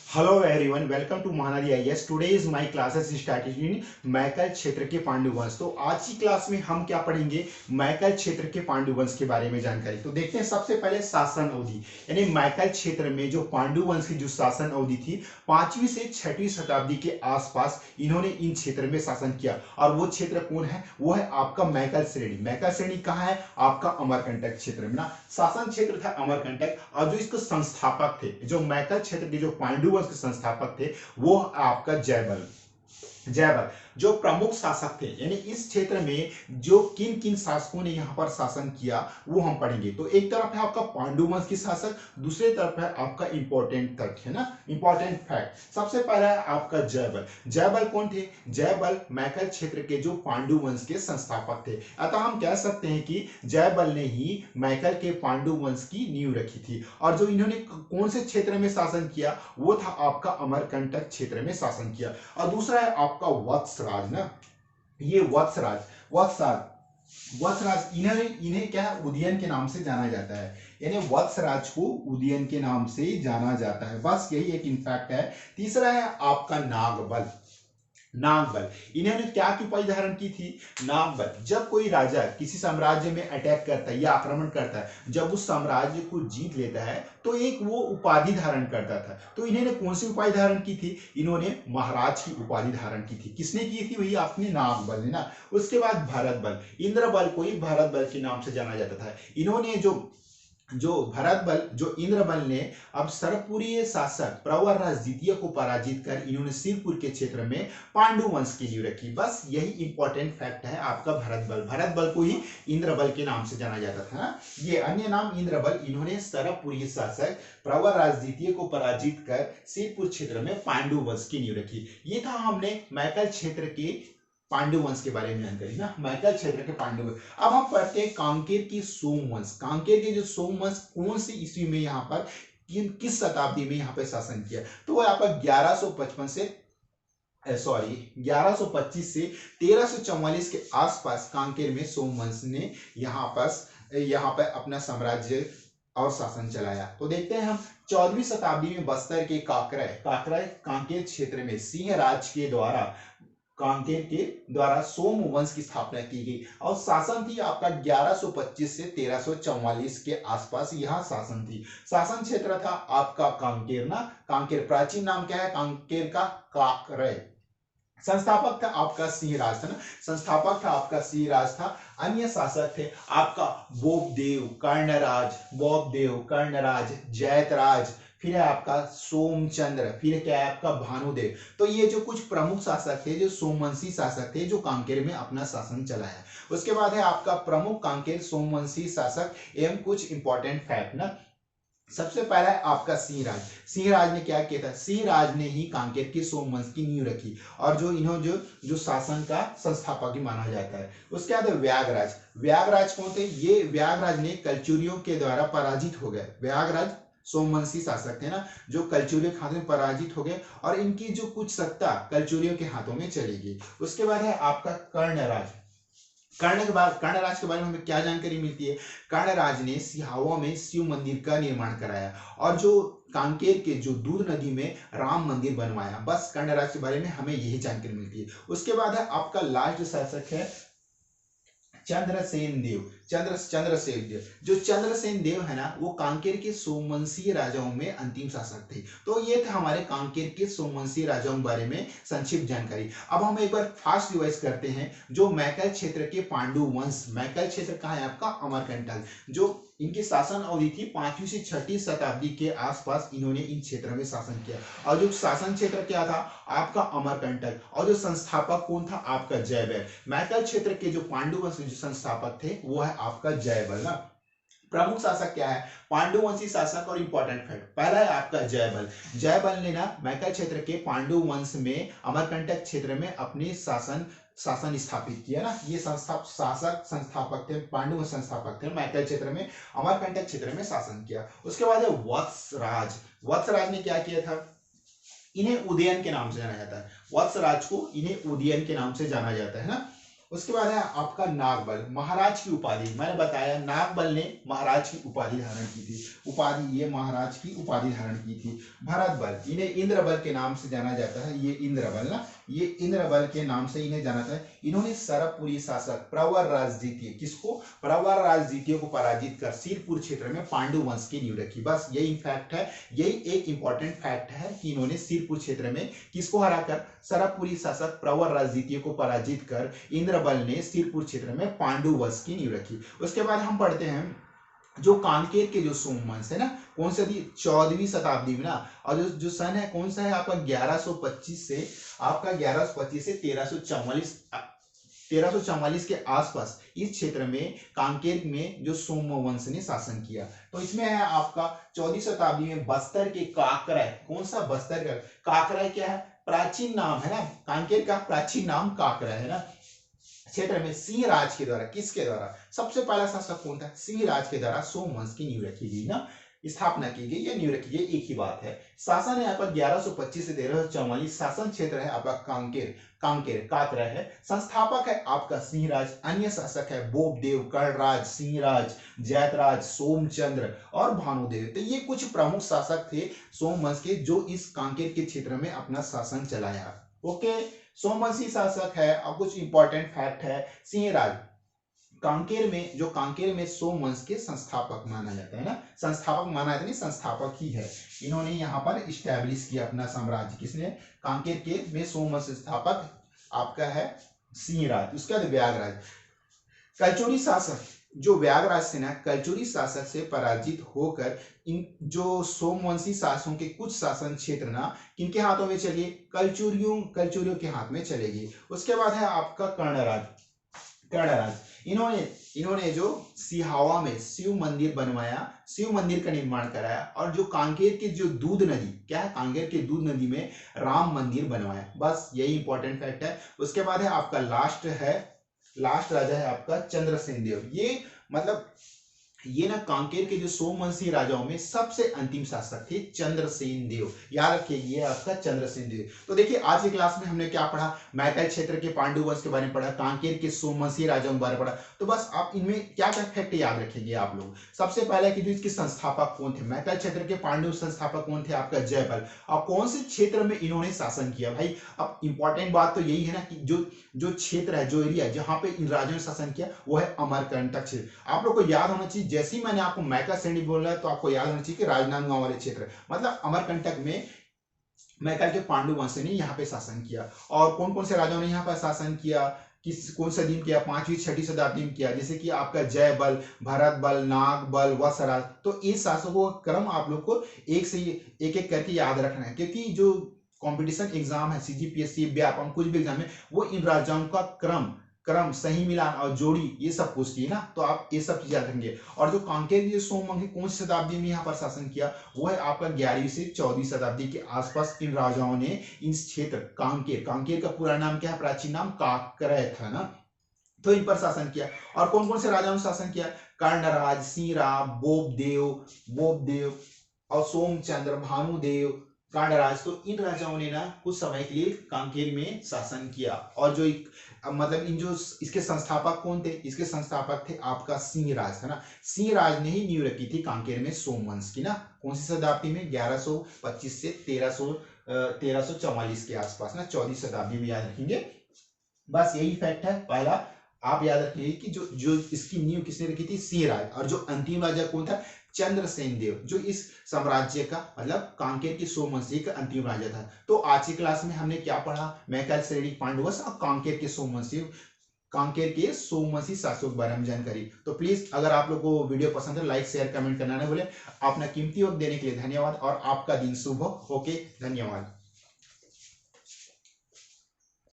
Hello everyone, welcome to Mahanadi IAS. Today is my classes started in Maikal क्षेत्र के पांडुवंश। तो आज की क्लास में हम क्या पढ़ेंगे? मैकल क्षेत्र के पांडुवंश के बारे में जानकारी। तो देखते हैं सबसे पहले शासन अवधि, यानी मैकल क्षेत्र में जो पांडुवंश की जो शासन अवधि थी 5वीं से 6वीं शताब्दी के आसपास इन्होंने इन क्षेत्र में शासन किया। और वो क्षेत्र कौन है? वो है आपका मैकल श्रेणी। मैकल श्रेणी कहाँ है? आपका अमरकंटक क्षेत्र में ना। शासन क्षेत्र था अमरकंटक, और जो इसके संस्थापक थे, जो मैकल क्षेत्र के जो पांडुवंश के संस्थापक थे, वो आपका जयबल। जयबल जो प्रमुख शासक थे, यानी इस क्षेत्र में जो किन किन शासकों ने यहाँ पर शासन किया वो हम पढ़ेंगे। तो एक तरफ है आपका पांडुवंश की शासक, दूसरी तरफ है आपका इंपॉर्टेंट तथ्य, है ना, इंपॉर्टेंट फैक्ट। सबसे पहला है आपका जयबल। जयबल कौन थे? जयबल मैकल क्षेत्र के जो पांडुवंश के संस्थापक थे। अतः हम कह सकते हैं कि जयबल ने ही मैकल के पांडुवंश की नींव रखी थी। और जो इन्होंने कौन से क्षेत्र में शासन किया, वो था आपका अमरकंटक क्षेत्र में शासन किया। और दूसरा है आपका वत्सराज ना, ये वत्सराज। वत्सराज इन्हें क्या है, उदयन के नाम से जाना जाता है, यानी वत्सराज को उदयन के नाम से जाना जाता है। बस यही एक इनफैक्ट है। तीसरा है आपका नागबल। नागबल, इन्होंने क्या की उपाधि धारण की थी? नागबल। जब कोई राजा किसी साम्राज्य में अटैक करता है या आक्रमण करता है, जब उस साम्राज्य को जीत लेता है तो एक वो उपाधि धारण करता था। तो इन्होंने कौन सी उपाधि धारण की थी? इन्होंने महाराज की उपाधि धारण की थी। किसने की थी? वही आपने नागबल ने ना। उसके बाद भरत बल। इंद्रबल को ही भरत बल के नाम से जाना जाता था। इन्होंने जो भरत बल, जो इंद्र बल ने अब सरपुरी शासक प्रवरराज द्वितीय को पराजित कर इन्होंने सिरपुर के क्षेत्र में पांडु वंश की नींव रखी। बस यही इंपॉर्टेंट फैक्ट है आपका भरत बल। भरत बल को ही इंद्र बल के नाम से जाना जाता था ना। ये अन्य नाम इंद्र बल। इन्होंने सरपुरी शासक प्रवरराज द्वितीय को पराजित कर सिरपुर क्षेत्र में पांडु वंश की नींव रखी। ये था हमने मैकल क्षेत्र के पांडुवंश के बारे में जानकारी ना, मैकल क्षेत्र के पांडुवंश। अब हम पढ़ते हैं कांकेर की सोमवंश। कांकेर के जो सोमवंश कौन सी ईस्वी में यहाँ पर किस शताब्दी में यहाँ पे शासन किया? तो वो आपका 1155 से 1125 से 1344 के आसपास कांकेर में सोमवंश ने यहाँ पर अपना साम्राज्य और शासन चलाया। तो देखते हैं हम 14वीं शताब्दी में बस्तर के काकरय कांकेर क्षेत्र में सिंहराज के द्वारा सोमवंश की स्थापना की गई। और शासन थी आपका 1125 से 1344 के आसपास यहाँ शासन थी। शासन क्षेत्र था आपका कांकेर ना। कांकेर प्राचीन नाम क्या है? कांकेर का काकरय। संस्थापक था आपका सिंहराज था ना। संस्थापक था आपका सिंहराज था। अन्य शासक थे आपका बोपदेव कर्णराज जयतराज, फिर है आपका सोमचंद्र, फिर क्या है आपका भानुदेव। तो ये जो कुछ प्रमुख शासक थे, जो सोमवंशी शासक थे, जो कांकेर में अपना शासन चलाया। उसके बाद है आपका प्रमुख कांकेर सोमवंशी शासक एवं कुछ इंपॉर्टेंट फैक्ट ना। सबसे पहला है आपका सिंहराज। सिंहराज ने क्या किया था? सिंहराज ने ही कांकेर के सोमवंश की नींव रखी, और जो शासन का संस्थापक ही माना जाता है। उसके बाद व्यागराज। व्यागराज कौन थे? ये व्यागराज ने कलचुरियों के द्वारा पराजित हो गए। व्यागराज सोमवंशी शासक थे ना, जो कलचुरियों के हाथों में पराजित हो गए, और इनकी जो कुछ सत्ता कलचुरियों के हाथों में चली गई। उसके बाद है आपका कर्णराज। कर्णराज के बारे में हमें क्या जानकारी मिलती है? कर्णराज ने सिहावा में शिव मंदिर का निर्माण कराया, और जो कांकेर के जो दूध नदी में राम मंदिर बनवाया। बस कर्णराज के बारे में हमें यही जानकारी मिलती है। उसके बाद है आपका लास्ट शासक है चंद्रसेन देव। चंद्रसेन देव, जो चंद्रसेन देव है ना, वो कांकेर के सोमवंशीय राजाओं में अंतिम शासक थे। तो ये था हमारे कांकेर के सोमवंशीय राजाओं के बारे में संक्षिप्त जानकारी। अब हम एक बार फास्ट रिवाइज करते हैं। जो मैकल क्षेत्र के पांडु वंश, मैकल क्षेत्र कहाँ है आपका? अमरकंटक। जो इनकी शासन अवधि थी 5वीं से 6वीं शताब्दी के आसपास इन्होंने इन क्षेत्रों में शासन किया। और जो शासन क्षेत्र क्या था? आपका अमरकंटक। और जो संस्थापक कौन था? आपका जयबल। मैकल क्षेत्र के जो पांडुवंश के जो संस्थापक थे वो है आपका जयबल ना। प्रमुख शासक क्या है? पांडुवंशी शासक। और इंपॉर्टेंट फैक्ट, पहला है आपका जयबल। जयबल ने ना मैकल क्षेत्र के पांडु वंश में अमरकंटक क्षेत्र में अपने शासन स्थापित किया ना। ये संस्थापक थे, पांडु संस्थापक थे। मैकल क्षेत्र में अमरकंटक क्षेत्र में शासन किया। उसके बाद है वत्सराज। वत्सराज ने क्या किया था? इन्हें उदयन के नाम से जाना जाता है। वत्सराज को इन्हें उदयन के नाम से जाना जाता है ना। उसके बाद है आपका नागबल, महाराज की उपाधि। मैंने बताया नागबल ने महाराज की उपाधि धारण की थी, उपाधि, ये महाराज की उपाधि धारण की थी। भरतबल, इन्हें इंद्रबल के नाम से जाना जाता है, ये इंद्रबल ना, ये इंद्रबल के नाम से इन्हें जाना जाता है। इन्होंने सरबपुरी शासक प्रवर राज द्वितीय, किसको, प्रवर राज द्वितीय को पराजित कर सिरपुर क्षेत्र में पांडु वंश की नींव रखी। बस यही फैक्ट है, यही एक इंपॉर्टेंट फैक्ट है कि इन्होंने सिरपुर क्षेत्र में किसको हराकर, सरबपुरी शासक प्रवर राज द्वितीय को पराजित कर इंद्रबल ने सिरपुर क्षेत्र में पांडु वंश की नींव रखी। उसके बाद हम पढ़ते हैं जो कांकेर के जो सोमवंश है ना, कौन सी थी, 14वीं शताब्दी में ना, और जो सन है कौन सा है आपका 1125 से, आपका 1125 से 1344 के आसपास इस क्षेत्र में कांकेर में जो सोमवंश ने शासन किया। तो इसमें है आपका 14वीं शताब्दी में बस्तर के काकराय, कौन सा बस्तर का काकराय, क्या है, प्राचीन नाम है ना, कांकेर का प्राचीन नाम काकराय है ना, क्षेत्र में सिंह राज के द्वारा, किसके द्वारा, सबसे पहला शासक कौन था, सिंह राज के द्वारा सोमवंश की नींव रखी गई ना, स्थापना की गई या नींव रखी गई, एक ही बात है। शासन है आपका 1125 से 1344, शासन क्षेत्र है आपका कांकेर, कांकेर काकरा है। संस्थापक है आपका सिंहराज, अन्य शासक है बोबदेव, कर्णराज, सिंहराज, जैतराज, सोमचंद्र और भानुदेव। तो ये कुछ प्रमुख शासक थे सोमवंश के जो इस कांकेर के क्षेत्र में अपना शासन चलाया। ओके, सोमवंशी शासक है। अब कुछ इंपॉर्टेंट फैक्ट है, सिंहराज कांकेर में सोमवंश के संस्थापक माना जाता है ना, संस्थापक माना जाता है, संस्थापक ही है। इन्होंने यहाँ पर इस्टेब्लिश किया अपना साम्राज्य, किसने, कांकेर के में सोमवंश स्थापक आपका है सिंहराज। उसके बाद व्यागराज, कलचुरी शासक, जो व्यागराज से ना कलचुरी शासक से पराजित होकर इन जो सोमवंशी शासकों के कुछ शासन क्षेत्र ना किनके हाथों में चले, कलचुरियों के हाथ में चलेगी। उसके बाद है आपका कर्णराज, इन्होंने जो सिहावा में शिव मंदिर बनवाया, शिव मंदिर का निर्माण कराया, और जो कांकेर के जो दूध नदी, क्या है, कांकेर के दूध नदी में राम मंदिर बनवाया। बस यही इंपॉर्टेंट फैक्ट है। उसके बाद है आपका लास्ट राजा है आपका चंद्रसेन देव। ये मतलब ये ना कांकेर के जो सोमवंशी राजाओं में सबसे अंतिम शासक थे चंद्रसेन देव, याद रखिए ये आपका चंद्रसेन देव। तो देखिए आज की क्लास में हमने क्या पढ़ा, मैकल क्षेत्र के पांडु वंश के बारे में पढ़ा, कांकेर के सोमवंशी राजाओं के बारे में पढ़ा। तो बस आप इनमें क्या क्या फैक्ट याद रखेंगे आप लोग। सबसे पहले कि जो इसके संस्थापक कौन थे, मैकल क्षेत्र के पांडु संस्थापक कौन थे, आपका जयबल, और कौन से क्षेत्र में इन्होंने शासन किया। भाई अब इंपॉर्टेंट बात तो यही है ना कि जो क्षेत्र है, जो एरिया जहां पे इन राजाओं ने शासन किया वो है अमरकंटक क्षेत्र। आप लोग को याद होना चाहिए, जैसे ही मैंने आपको मैकल श्रेणी बोला तो आपको याद होना चाहिए कि राजनांदगांव वाले क्षेत्र, मतलब अमरकंटक में मैकल के पांडु वंश ने यहाँ पे शासन किया। और कौन कौन से राजाओं ने यहाँ पर शासन किया, कौन सा दिन किया, 5वीं 6वीं शताब्दी में किया, जैसे कि आपका जयबल, भरतबल, नागबल, वत्सराज। तो इस शासकों का क्रम आप लोग को एक करके याद रखना है, क्योंकि जो कंपटीशन एग्जाम है, सीजीपीएससी, व्यापम, कुछ भी एग्जाम है, वो इन राजाओं का क्रम सही मिलान और जोड़ी ये सब पूछती है ना, तो आप ये सब चीज याद रखेंगे। और जो कांकेर के सोमवंश कौन सी शताब्दी में यहाँ पर शासन किया, वो है आपका 11वीं से 14वीं शताब्दी के आसपास इन राजाओं ने इस क्षेत्र कांकेर का पूरा नाम क्या है, प्राचीन नाम काकराय था ना, तो इन पर शासन किया। और कौन कौन से राजाओं ने शासन किया, कर्णराज, सिंहराज, बोबदेव और सोमचंद्र, भानुदेव, कर्णराज। तो इन राजाओं ने ना कुछ समय के लिए कांकेर में शासन किया। और जो मतलब इन जो इसके संस्थापक कौन थे, इसके संस्थापक थे आपका सिंहराज, है ना, सिंहराज ने ही नींव रखी थी कांकेर में सोमवंश की ना, कौन सी शताब्दी में, 1125 से 1344 के आसपास ना, 14वीं शताब्दी में, याद रखेंगे। बस यही फैक्ट है पहला, आप याद रखिए कि जो इसकी नींव किसने रखी थी, सिंहराज। और जो अंतिम राजा कौन था, चंद्रसेन देव, जो इस साम्राज्य का मतलब कांकेर की सोमवंशी का अंतिम राजा था। तो आज की क्लास में हमने क्या पढ़ा, मैकल श्रेणी पांडुवंश और कांकेर के सोमवंशी शासकों के बारे में जानकारी। तो प्लीज अगर आप लोग को वीडियो पसंद है, लाइक शेयर कमेंट करना न भूलें। अपना कीमती वक्त देने के लिए धन्यवाद और आपका दिन शुभ हो। ओके, धन्यवाद।